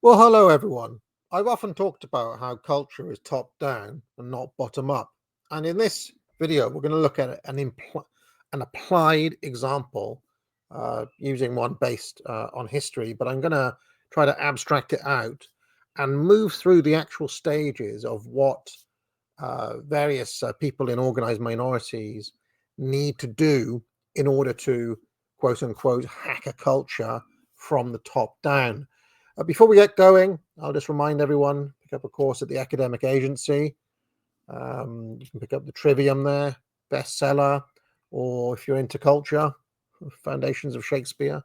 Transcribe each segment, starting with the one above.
Well, hello everyone. I've often talked about how culture is top down and not bottom up. And in this video, we're going to look at an applied example using one based on history, but I'm going to try to abstract it out and move through the actual stages of what various people in organized minorities need to do in order to quote unquote hack a culture from the top down. Before we get going, I'll just remind everyone, pick up a course at the academic agency. You can pick up the Trivium there, bestseller, or if you're into culture, Foundations of Shakespeare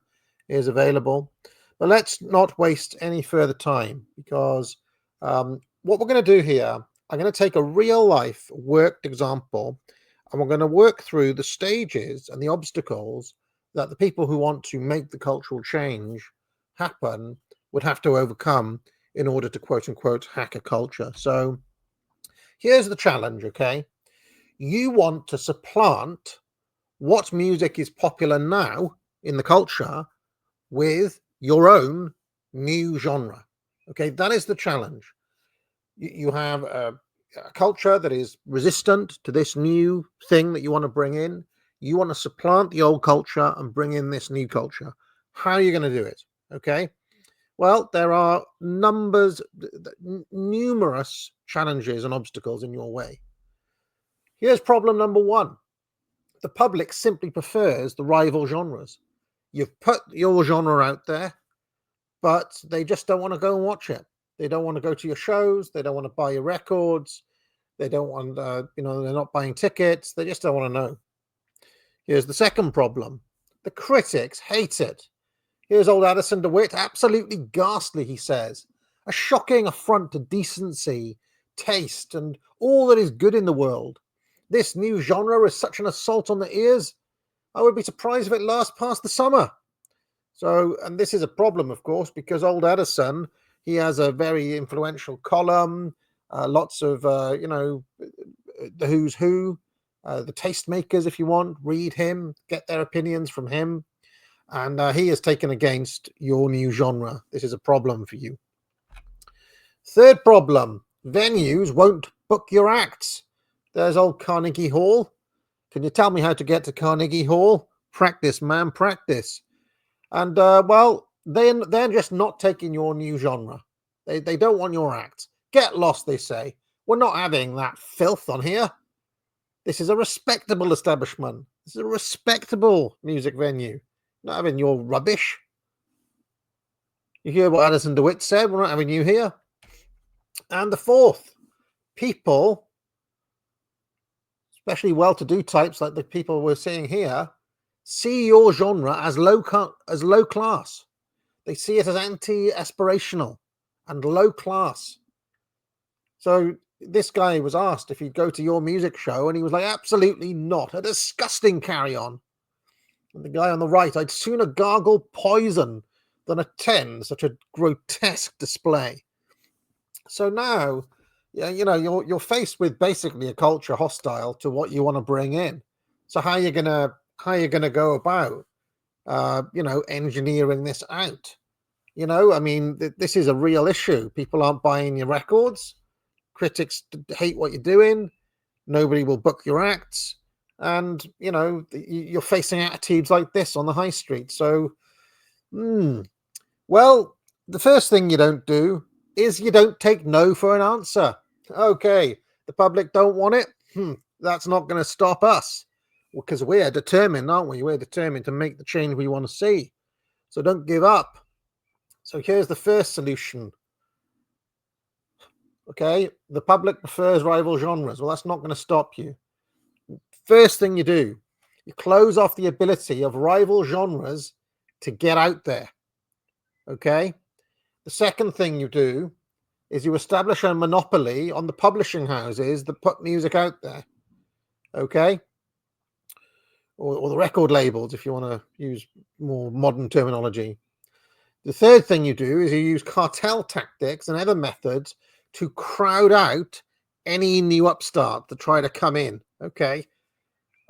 is available. But let's not waste any further time because what we're going to do here, I'm going to take a real life worked example and we're going to work through the stages and the obstacles that the people who want to make the cultural change happen would have to overcome in order to quote unquote hack a culture. So here's the challenge, okay? You want to supplant what music is popular now in the culture with your own new genre. Okay, that is the challenge. You have a culture that is resistant to this new thing that you want to bring in. You want to supplant the old culture and bring in this new culture. How are you going to do it? Okay. Well, there are numerous challenges and obstacles in your way. Here's problem number one. The public simply prefers the rival genres. You've put your genre out there, but they just don't want to go and watch it. They don't want to go to your shows. They don't want to buy your records. They don't want, they're not buying tickets. They just don't want to know. Here's the second problem. The critics hate it. Here's old Addison DeWitt, absolutely ghastly, he says. A shocking affront to decency, taste, and all that is good in the world. This new genre is such an assault on the ears. I would be surprised if it lasts past the summer. So, and this is a problem, of course, because old Addison, he has a very influential column, lots of, the who's who, the tastemakers, if you want, read him, get their opinions from him. And he has taken against your new genre. This is a problem for you. Third problem, venues won't book your acts. There's old Carnegie Hall. Can you tell me how to get to Carnegie Hall? Practice, man, practice. And, they're just not taking your new genre. They don't want your act. Get lost, they say. We're not having that filth on here. This is a respectable establishment. This is a respectable music venue. Not having your rubbish. You hear what Addison DeWitt said? We're not having you here. And the fourth, people, especially well-to-do types like the people we're seeing here, see your genre as low class. They see it as anti-aspirational and low class. So this guy was asked if he'd go to your music show, and he was like, absolutely not. A disgusting carry-on. And the guy on the right, I'd sooner gargle poison than attend such a grotesque display. So now, you're faced with basically a culture hostile to what you want to bring in. So how are you gonna go about, engineering this out? This is a real issue. People aren't buying your records. Critics hate what you're doing. Nobody will book your acts. And, you're facing attitudes like this on the high street. So, well, the first thing you don't do is you don't take no for an answer. Okay, the public don't want it. That's not going to stop us because we're determined, aren't we? We're determined to make the change we want to see. So don't give up. So here's the first solution. Okay, the public prefers rival genres. Well, that's not going to stop you. First thing you do, you close off the ability of rival genres to get out there. Okay? The second thing you do is you establish a monopoly on the publishing houses that put music out there. Okay? Or the record labels, if you want to use more modern terminology. The third thing you do is you use cartel tactics and other methods to crowd out any new upstart to try to come in. Okay?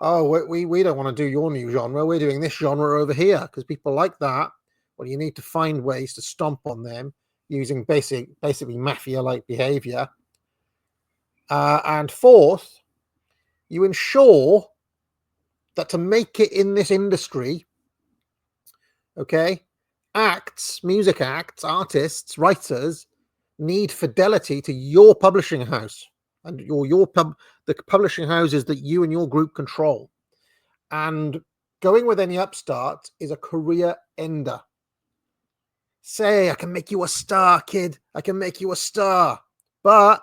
Oh, we don't want to do your new genre. We're doing this genre over here because people like that. Well, you need to find ways to stomp on them, using basically mafia-like behavior. And fourth, you ensure that to make it in this industry, okay, music acts, artists, writers need fidelity to your publishing house and the publishing houses that you and your group control. And going with any upstart is a career ender. Say, I can make you a star, kid. I can make you a star. But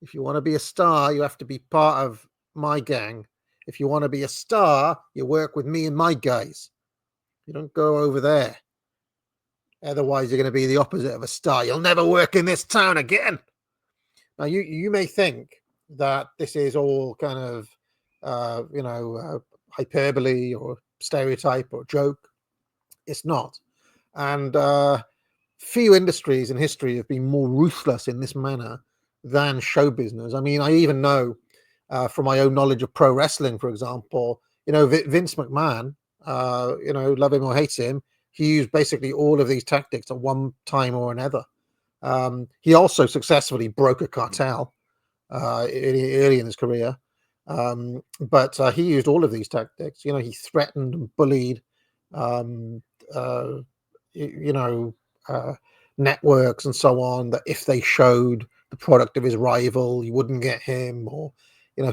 if you want to be a star, you have to be part of my gang. If you want to be a star, you work with me and my guys. You don't go over there. Otherwise, you're going to be the opposite of a star. You'll never work in this town again. Now, you may think that this is all kind of, hyperbole or stereotype or joke. It's not. And few industries in history have been more ruthless in this manner than show business. I mean, I even know from my own knowledge of pro wrestling, for example, Vince McMahon, love him or hate him, he used basically all of these tactics at one time or another. He also successfully broke a cartel early in his career. But he used all of these tactics. He threatened and bullied, networks and so on, that if they showed the product of his rival, you wouldn't get him, or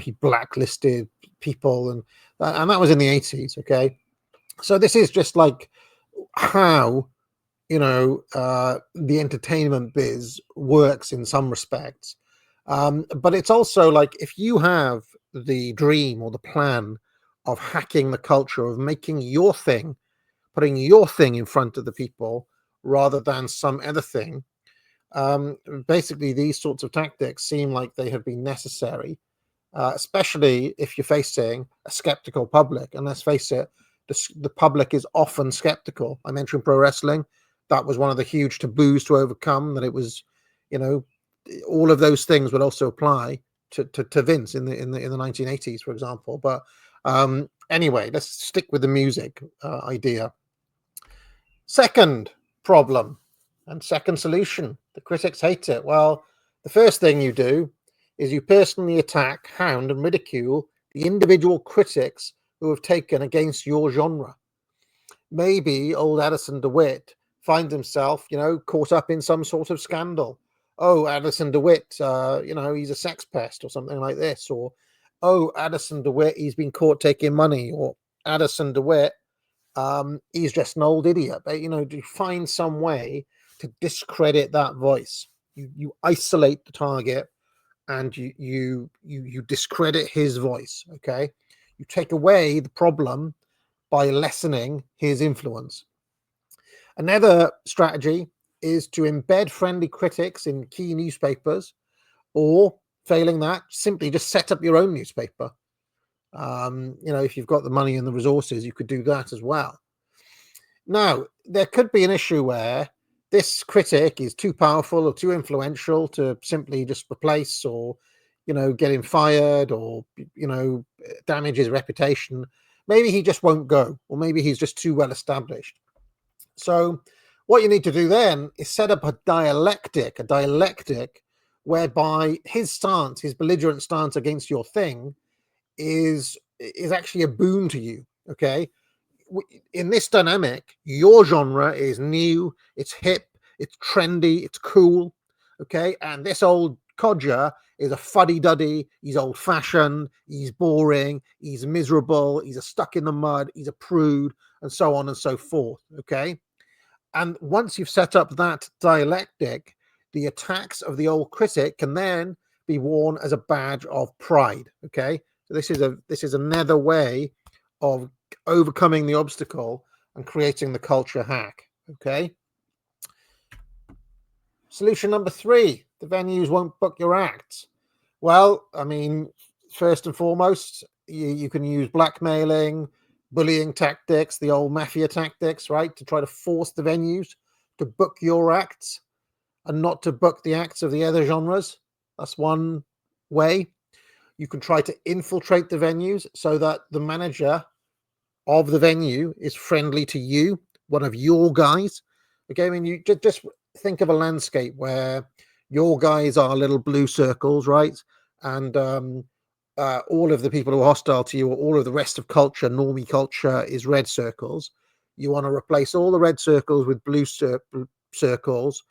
he blacklisted people, and that was in the 80s. Okay, so this is just like how the entertainment biz works in some respects, but it's also like if you have the dream or the plan of hacking the culture, of making your thing, putting your thing in front of the people rather than some other thing, basically these sorts of tactics seem like they have been necessary, especially if you're facing a skeptical public. And let's face it, the public is often skeptical. I mentioned pro wrestling. That was one of the huge taboos to overcome, that it was, all of those things would also apply to Vince in the 1980s, for example. But anyway, let's stick with the music idea. Second problem and second solution: the critics hate it. Well, the first thing you do is you personally attack, hound, and ridicule the individual critics who have taken against your genre. Maybe old Addison DeWitt finds himself, caught up in some sort of scandal. Oh, Addison DeWitt, he's a sex pest or something like this. Or, oh, Addison DeWitt, he's been caught taking money. Or Addison DeWitt, he's just an old idiot. But, you find some way to discredit that voice. You isolate the target, and you discredit his voice. Okay, you take away the problem by lessening his influence. Another strategy is to embed friendly critics in key newspapers, or failing that, simply just set up your own newspaper. If you've got the money and the resources, you could do that as well. Now, there could be an issue where this critic is too powerful or too influential to simply just replace, or get him fired, or damage his reputation. Maybe he just won't go, or maybe he's just too well established. So what you need to do then is set up a dialectic whereby his belligerent stance against your thing is actually a boon to you. Okay, in this dynamic, your genre is new, it's hip, it's trendy, it's cool. Okay, and this old codger is a fuddy-duddy, he's old-fashioned, he's boring, he's miserable, he's a stuck in the mud, he's a prude, and so on and so forth. Okay, and once you've set up that dialectic, the attacks of the old critic can then be worn as a badge of pride. Okay, so this is another way of overcoming the obstacle and creating the culture hack. Okay, solution number 3: the venues won't book your acts. Well, I mean, first and foremost, you can use blackmailing, bullying tactics, the old mafia tactics, right, to try to force the venues to book your acts and not to book the acts of the other genres. That's one way. You can try to infiltrate the venues so that the manager of the venue is friendly to you, one of your guys. Okay, I mean, you just think of a landscape where your guys are little blue circles, right? And all of the people who are hostile to you, or all of the rest of culture, normie culture, is red circles. You want to replace all the red circles with blue circles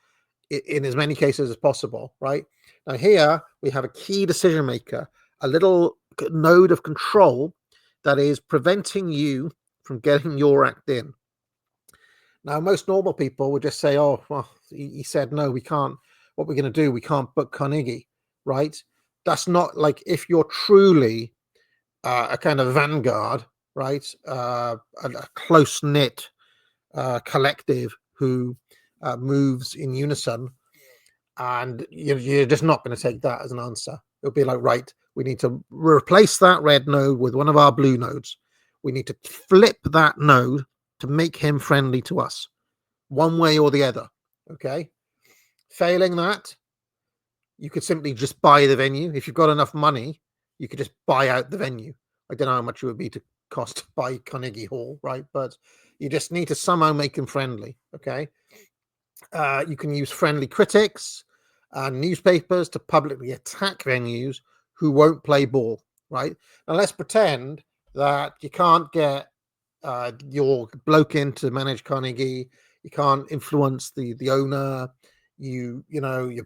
in as many cases as possible, right? Now here we have a key decision maker, a little node of control that is preventing you from getting your act in. Now, most normal people would just say, "Oh, well, he said no, we can't. What we're going to do? We can't book Carnegie, right?" That's not like, if you're truly a kind of vanguard, right? A close knit collective who moves in unison, and you're just not going to take that as an answer. It'll be like, right, we need to replace that red node with one of our blue nodes. We need to flip that node to make him friendly to us, one way or the other. Okay. Failing that, you could simply just buy the venue. If you've got enough money, you could just buy out the venue. I don't know how much it would be to cost to buy Carnegie Hall, right? But you just need to somehow make them friendly. Okay. You can use friendly critics and newspapers to publicly attack venues who won't play ball, right? Now let's pretend that you can't get your bloke in to manage Carnegie. You can't influence the owner. Your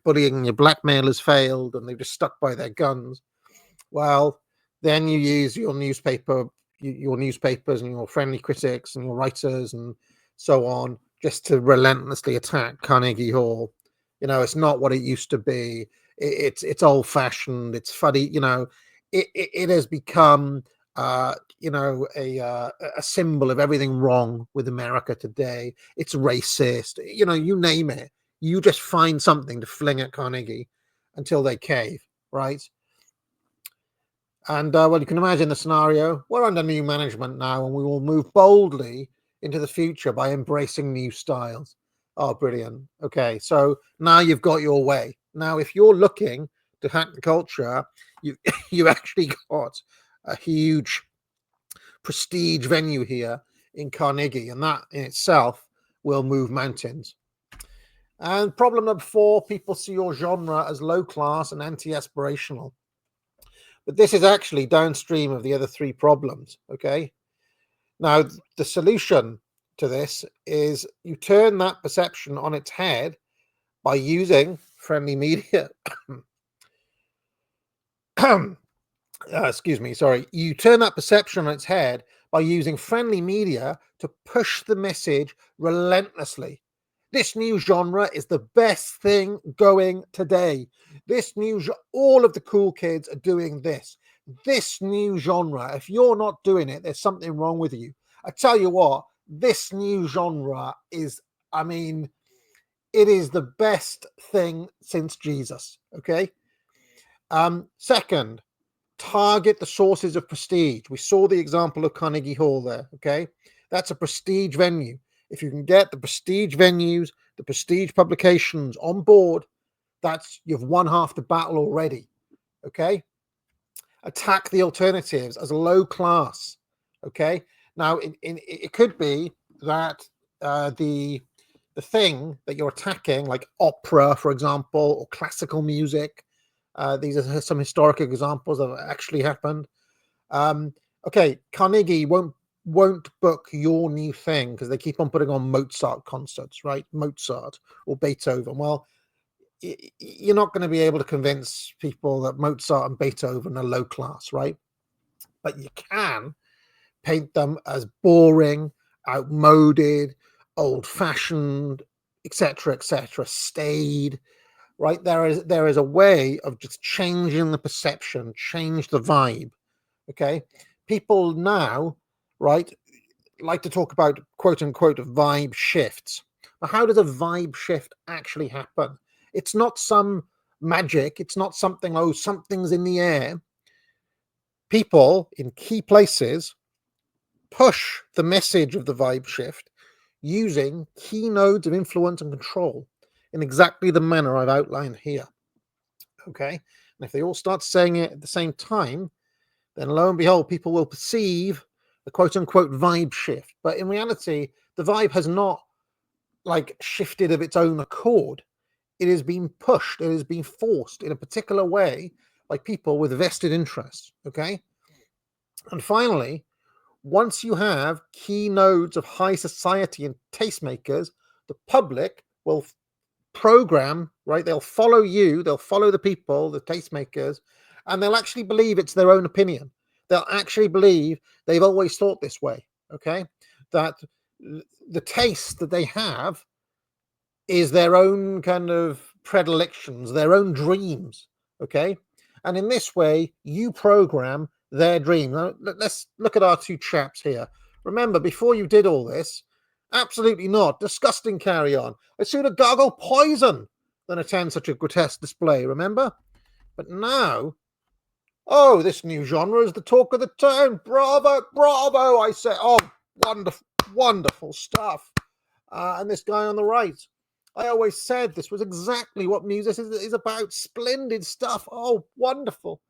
bullying and your blackmail has failed, and they've just stuck by their guns. Well, then you use your newspapers and your friendly critics and your writers and so on, just to relentlessly attack Carnegie Hall. It's not what it used to be. It's old fashioned. It's funny. It has become a symbol of everything wrong with America today. It's racist. You name it. You just find something to fling at Carnegie until they cave, right? And well, you can imagine the scenario. We're under new management now, and we will move boldly into the future by embracing new styles. Oh, brilliant. Okay, so now you've got your way. Now, if you're looking to hack the culture, you actually got a huge prestige venue here in Carnegie, and that in itself will move mountains. And problem number 4, people see your genre as low class and anti-aspirational. But this is actually downstream of the other 3 problems, okay? Now, the solution to this is you turn that perception on its head by using friendly media. You turn that perception on its head by using friendly media to push the message relentlessly. This new genre is the best thing going today. All of the cool kids are doing this. This new genre, if you're not doing it, there's something wrong with you. I tell you what, this new genre is, it is the best thing since Jesus, okay? Second, target the sources of prestige. We saw the example of Carnegie Hall there, okay? That's a prestige venue. If you can get the prestige venues, the prestige publications on board, you've won half the battle already, okay? Attack the alternatives as low class, okay? Now, it could be that the thing that you're attacking, like opera, for example, or classical music, these are some historic examples that have actually happened. Okay, Carnegie won't book your new thing because they keep on putting on Mozart concerts, right? Mozart or Beethoven. Well, you're not going to be able to convince people that Mozart and Beethoven are low class, right? But you can paint them as boring, outmoded, old-fashioned, etc., staid, right? There is a way of just changing the perception, change the vibe. Okay, people now, right, like to talk about quote unquote vibe shifts. But how does a vibe shift actually happen? It's not some magic. It's not something, oh, something's in the air. People in key places push the message of the vibe shift using key nodes of influence and control in exactly the manner I've outlined here. Okay, and if they all start saying it at the same time, then lo and behold, people will perceive the quote unquote vibe shift. But in reality, the vibe has not like shifted of its own accord. It has been pushed, it has been forced in a particular way by people with vested interests. Okay. And finally, once you have key nodes of high society and tastemakers, the public will program, right? They'll follow you, they'll follow the people, the tastemakers, and they'll actually believe it's their own opinion. They'll actually believe they've always thought this way. Okay. That the taste that they have is their own kind of predilections, their own dreams. Okay. And in this way, you program their dream. Now, let's look at our two chaps here. Remember, before you did all this, absolutely not. Disgusting carry on. I'd sooner gargle poison than attend such a grotesque display, remember? But now, oh, this new genre is the talk of the town. Bravo, bravo, I say. Oh, wonderful, wonderful stuff. And this guy on the right, I always said this was exactly what music is about. Splendid stuff. Oh, wonderful.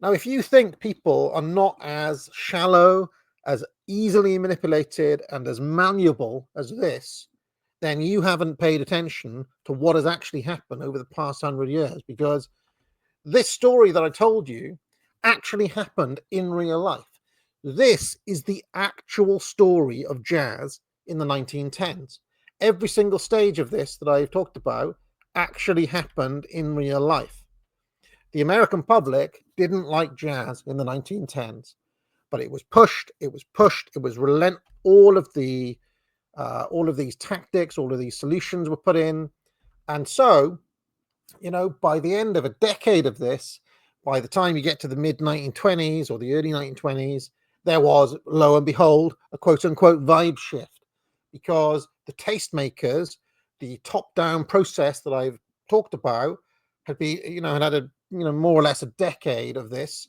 Now, if you think people are not as shallow, as easily manipulated, and as malleable as this, then you haven't paid attention to what has actually happened over the past 100 years, because this story that I told you actually happened in real life. This is the actual story of jazz in the 1910s. Every single stage of this that I've talked about actually happened in real life. The American public didn't like jazz in the 1910s, but it was pushed, it was relent. All of these tactics, all of these solutions were put in. And so, by the end of a decade of this, by the time you get to the mid 1920s or the early 1920s, there was, lo and behold, a quote unquote vibe shift, because the tastemakers, the top down process that I've talked about, had had a more or less a decade of this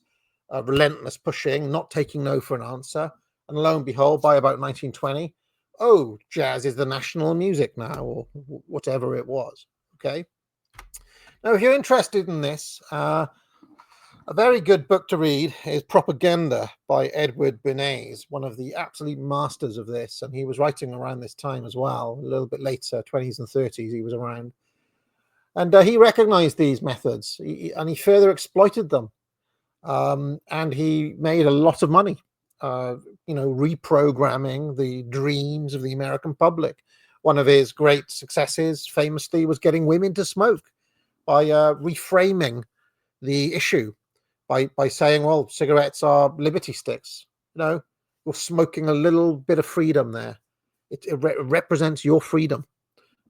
relentless pushing, not taking no for an answer. And lo and behold, by about 1920, oh, jazz is the national music now, or whatever it was. Okay. Now, if you're interested in this, a very good book to read is Propaganda by Edward Bernays, one of the absolute masters of this. And he was writing around this time as well, a little bit later, 20s and 30s, he was around. And he recognized these methods, and he further exploited them. And he made a lot of money, reprogramming the dreams of the American public. One of his great successes, famously, was getting women to smoke by reframing the issue by saying, well, cigarettes are liberty sticks. You're smoking a little bit of freedom there. It represents your freedom.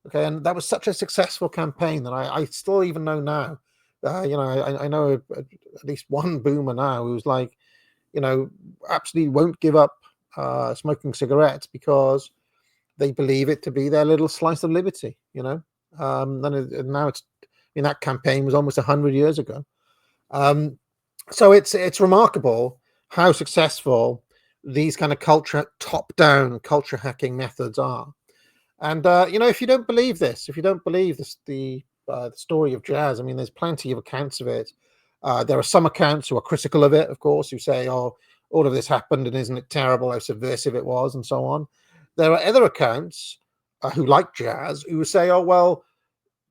Okay, and that was such a successful campaign that I still even know now. I know at least one boomer now who's like, absolutely won't give up smoking cigarettes because they believe it to be their little slice of liberty. And now it's in that campaign was almost 100 years ago. So it's remarkable how successful these kind of top-down culture hacking methods are. And if you don't believe this, if you don't believe this, the story of jazz, I mean, there's plenty of accounts of it. There are some accounts who are critical of it, of course, who say, "Oh, all of this happened, and isn't it terrible how subversive it was," and so on. There are other accounts who like jazz who say, "Oh, well,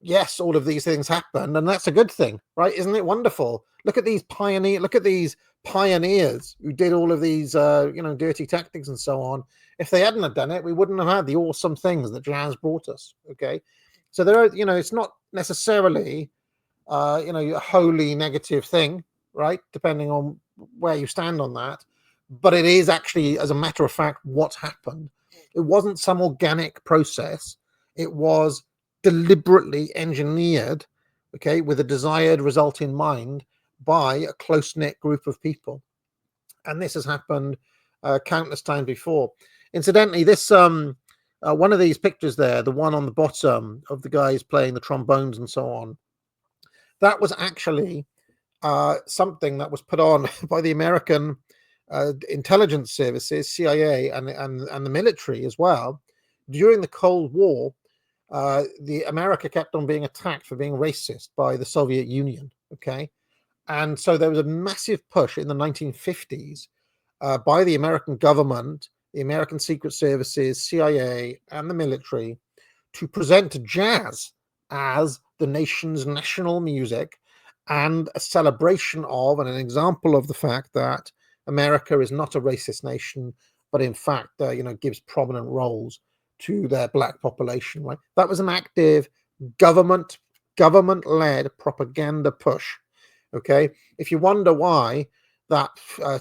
yes, all of these things happened, and that's a good thing, right? Isn't it wonderful? Look at these pioneers who did all of these, dirty tactics and so on. If they hadn't have done it, we wouldn't have had the awesome things that jazz brought us." Okay, so there are, it's not necessarily, a wholly negative thing, right? Depending on where you stand on that, but it is actually, as a matter of fact, what happened. It wasn't some organic process. It was deliberately engineered, okay, with a desired result in mind by a close-knit group of people. And this has happened countless times before. Incidentally, this one of these pictures there, the one on the bottom of the guys playing the trombones and so on, that was actually something that was put on by the American intelligence services, CIA, and the military as well. During the Cold War, the America kept on being attacked for being racist by the Soviet Union. Okay, and so there was a massive push in the 1950s by the American government the American Secret Services, CIA, and the military to present jazz as the nation's national music and a celebration of and an example of the fact that America is not a racist nation, but in fact, gives prominent roles to their black population. Right, that was an active government led propaganda push. Okay, if you wonder why that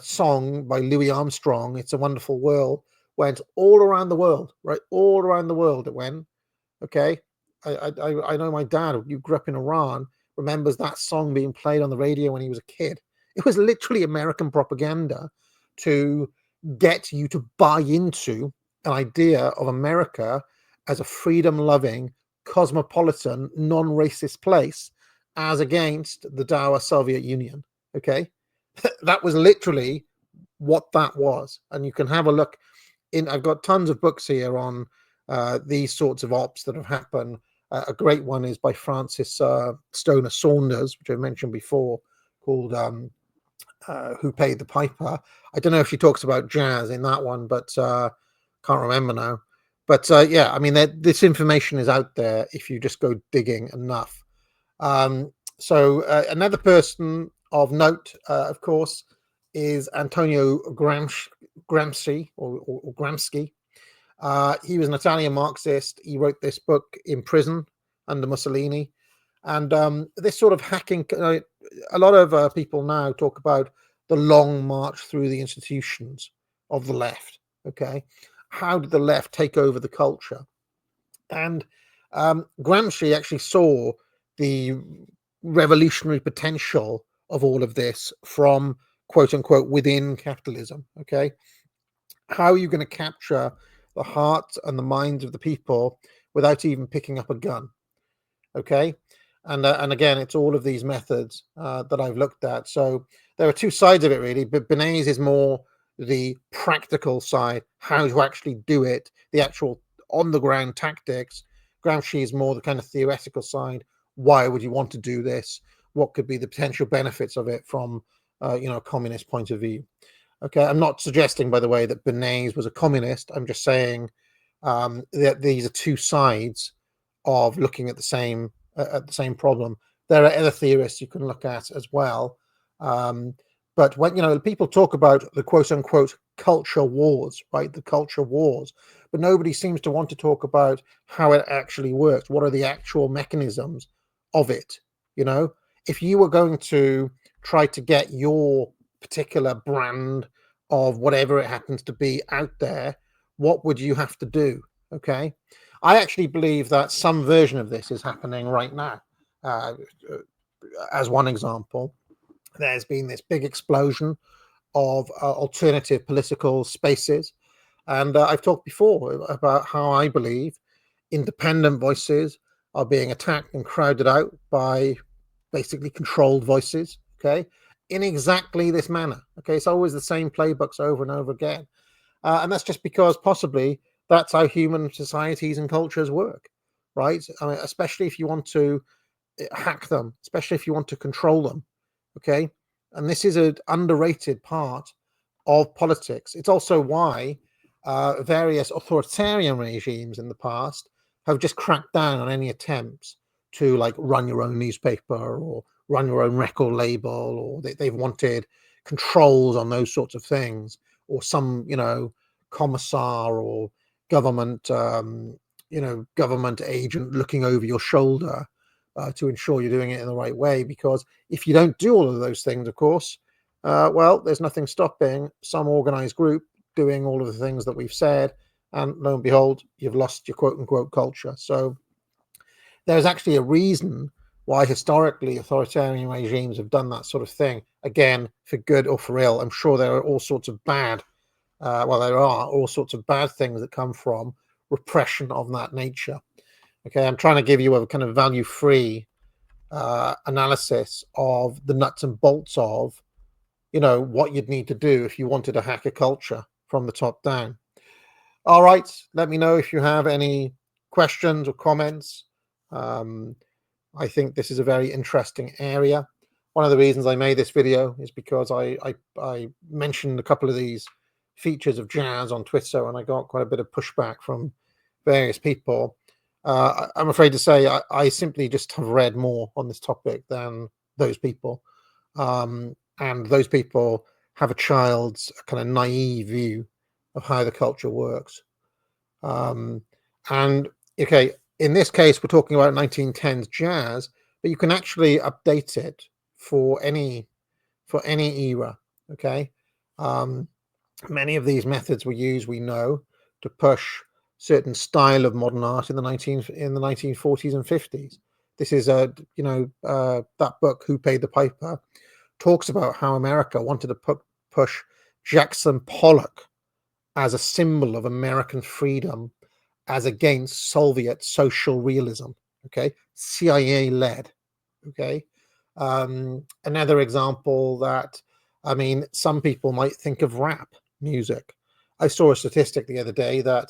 song by Louis Armstrong, "It's a Wonderful World," went all around the world, right? All around the world it went. Okay, I know my dad, who grew up in Iran, remembers that song being played on the radio when he was a kid. It was literally American propaganda to get you to buy into an idea of America as a freedom-loving, cosmopolitan, non-racist place, as against the dour Soviet Union. Okay, that was literally what that was, and you can have a look in. I've got tons of books here on these sorts of ops that have happened. A great one is by Francis Stoner Saunders, which I mentioned before, called "Who Paid the Piper." I don't know if she talks about jazz in that one, but can't remember now. But yeah, I mean, this information is out there if you just go digging enough. So another person of note, of course, is Antonio Gramsci or Gramsci. He was an Italian Marxist. He wrote this book in prison under Mussolini. And this sort of hacking, a lot of people now talk about the long march through the institutions of the left. Okay. How did the left take over the culture? And Gramsci actually saw the revolutionary potential of all of this from quote unquote within capitalism. Okay. How are you going to capture the hearts and the minds of the people without even picking up a gun? Okay. And again, it's all of these methods that I've looked at. So there are two sides of it, really. But Bernays is more the practical side, how to actually do it, the actual on the ground tactics. Gramsci is more the kind of theoretical side. Why would you want to do this? What could be the potential benefits of it from a communist point of view? Okay, I'm not suggesting, by the way, that Bernays was a communist. I'm just saying that these are two sides of looking at the same problem. There are other theorists you can look at as well, but when people talk about the quote unquote culture wars, right? The culture wars, but nobody seems to want to talk about how it actually works. What are the actual mechanisms of it? If you were going to try to get your particular brand of whatever it happens to be out there, what would you have to do? Okay, I actually believe that some version of this is happening right now. As one example, there's been this big explosion of alternative political spaces, and I've talked before about how I believe independent voices are being attacked and crowded out by basically controlled voices. Okay, in exactly this manner. Okay, it's always the same playbooks over and over again, and that's just because possibly that's how human societies and cultures work, right? I mean, especially if you want to hack them, especially if you want to control them. Okay, and this is an underrated part of politics. It's also why various authoritarian regimes in the past have just cracked down on any attempts to like run your own newspaper or run your own record label, or they've wanted controls on those sorts of things, or some commissar or government government agent looking over your shoulder to ensure you're doing it in the right way. Because if you don't do all of those things, of course, well, there's nothing stopping some organized group doing all of the things that we've said, and lo and behold, you've lost your quote unquote culture. So there's actually a reason why historically authoritarian regimes have done that sort of thing, again, for good or for ill. I'm sure there are all sorts of bad there are all sorts of bad things that come from repression of that nature. Okay, I'm trying to give you a kind of value-free analysis of the nuts and bolts of what you'd need to do if you wanted to hack a culture from the top down. All right, let me know if you have any questions or comments. I think this is a very interesting area. One of the reasons I made this video is because I mentioned a couple of these features of jazz on Twitter, and I got quite a bit of pushback from various people. I'm afraid to say I simply just have read more on this topic than those people. And those people have a child's kind of naive view of how the culture works. And okay, in this case, we're talking about 1910s jazz, but you can actually update it for any era. Okay, um, many of these methods were used, we know, to push certain style of modern art in the 1940s and 50s. This is that book, Who Paid the Piper, talks about how America wanted to push Jackson Pollock as a symbol of American freedom as against Soviet social realism. Okay, CIA led. Okay, another example that, I mean, some people might think of rap music. I saw a statistic the other day that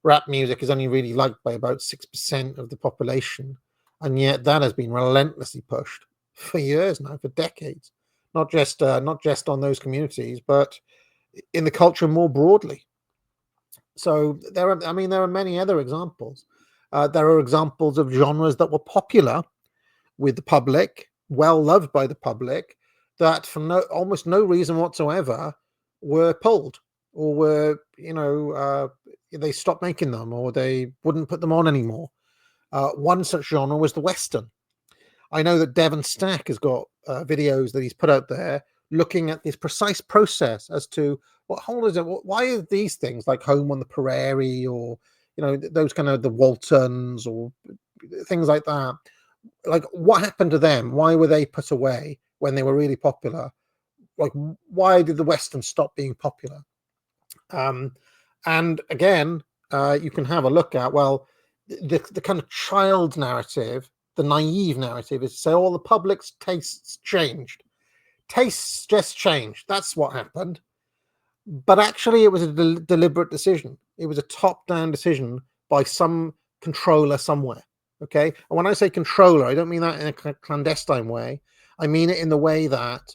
rap music is only really liked by about 6% of the population, and yet that has been relentlessly pushed for years now, for decades. Not just on those communities, but in the culture more broadly. So there are many other examples. There are examples of genres that were popular with the public, well loved by the public, that for almost no reason whatsoever were pulled, or were, they stopped making them, or they wouldn't put them on anymore. One such genre was the Western. I know that Devon Stack has got videos that he's put out there looking at this precise process as to why are these things like Home on the Prairie, or those kind of the Waltons, or things like that, like what happened to them? Why were they put away when they were really popular? Like, why did the Western stop being popular? And again, you can have a look at, well, the kind of child narrative, the naive narrative, is to say, the public's tastes changed. Tastes just changed. That's what happened. But actually, it was a deliberate decision. It was a top-down decision by some controller somewhere. Okay, and when I say controller, I don't mean that in a clandestine way. I mean it in the way that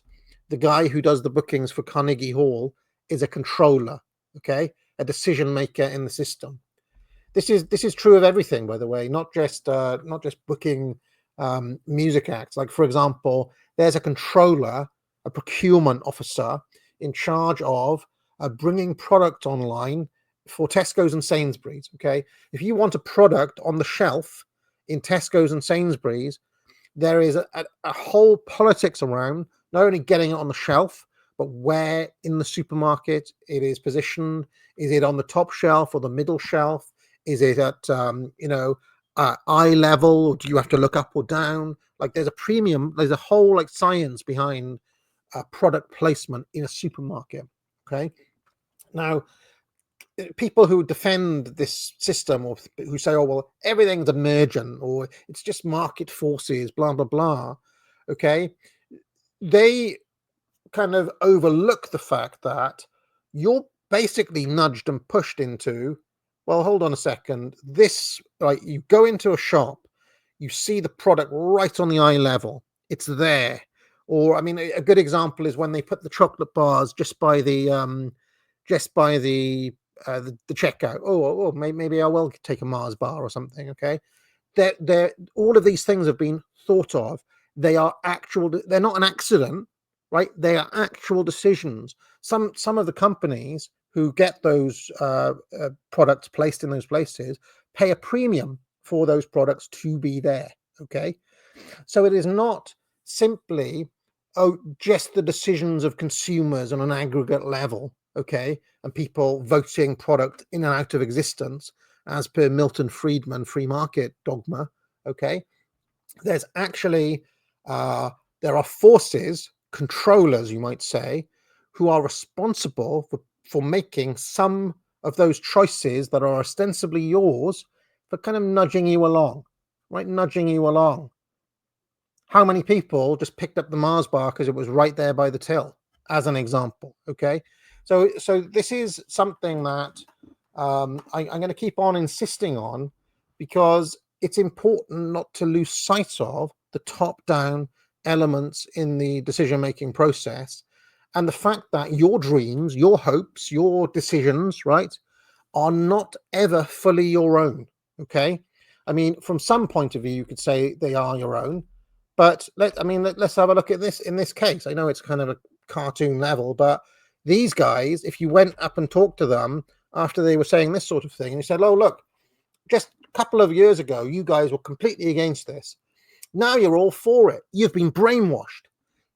the guy who does the bookings for Carnegie Hall is a controller. Okay, a decision maker in the system. This is true of everything, by the way, not just booking music acts. Like, for example, there's a controller, a procurement officer in charge of bringing product online for Tesco's and Sainsbury's. Okay, if you want a product on the shelf in Tesco's and Sainsbury's, there is a whole politics around not only getting it on the shelf, but where in the supermarket it is positioned. Is it on the top shelf or the middle shelf? Is it at eye level, or do you have to look up or down? Like, there's a whole like science behind product placement in a supermarket. Okay, now people who defend this system, or who say, well, everything's emergent, or it's just market forces, blah blah blah, okay, they kind of overlook the fact that you're basically nudged and pushed into, well, hold on a second, this, like, you go into a shop, you see the product right on the eye level, it's there. Or, I mean, a good example is when they put the chocolate bars just by the checkout. Maybe I will take a Mars bar or something. Okay, they're all of these things have been thought of. They are actual. They're not an accident, right? They are actual decisions. Some of the companies who get those products placed in those places pay a premium for those products to be there. Okay, so it is not simply just the decisions of consumers on an aggregate level, okay, and people voting product in and out of existence as per Milton Friedman free market dogma. Okay, there's actually there are forces, controllers, you might say, who are responsible for making some of those choices that are ostensibly yours, for kind of nudging you along, right? Nudging you along. How many people just picked up the Mars bar because it was right there by the till, as an example? Okay, so this is something that I'm going to keep on insisting on, because it's important not to lose sight of the top-down elements in the decision-making process, And the fact that your dreams, your hopes, your decisions, right, are not ever fully your own. Okay. I mean, from some point of view, you could say they are your own, but let's have a look at this in this case. I know it's kind of a cartoon level, but these guys, if you went up and talked to them after they were saying this sort of thing, and you said, oh, look, just a couple of years ago, you guys were completely against this. Now you're all for it. You've been brainwashed.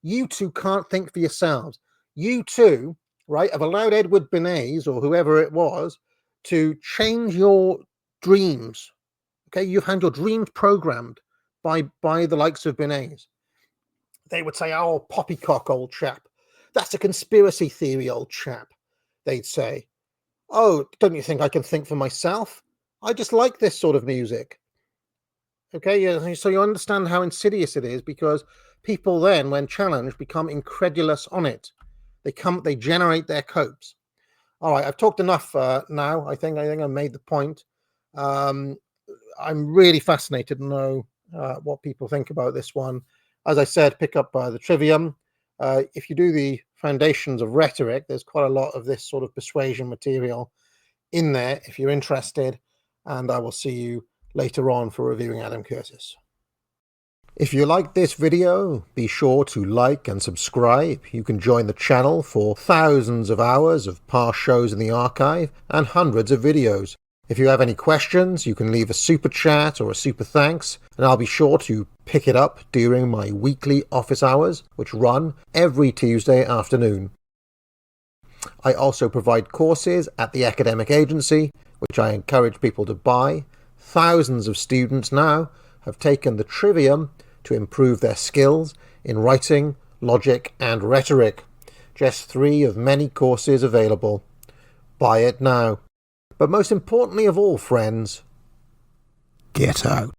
You two can't think for yourselves. You two, right, have allowed Edward Bernays or whoever it was to change your dreams. Okay, you've had your dreams programmed by the likes of Bernays. They would say, oh, poppycock, old chap. That's a conspiracy theory, old chap. They'd say, oh, don't you think I can think for myself? I just like this sort of music. Okay, yeah, so you understand how insidious it is, because people then, when challenged, become incredulous on it. They generate their copes. All right, I've talked enough now. I think I made the point. I'm really fascinated to know what people think about this one. As I said, pick up the Trivium. If you do the Foundations of Rhetoric, there's quite a lot of this sort of persuasion material in there if you're interested. And I will see you later on for reviewing Adam Curtis. If you liked this video, be sure to like and subscribe. You can join the channel for thousands of hours of past shows in the archive and hundreds of videos. If you have any questions, you can leave a super chat or a super thanks, and I'll be sure to pick it up during my weekly office hours, which run every Tuesday afternoon. I also provide courses at the academic agency, which I encourage people to buy. Thousands of students now have taken the Trivium to improve their skills in writing, logic, and rhetoric. Just 3 of many courses available. Buy it now. But most importantly of all, friends, get out.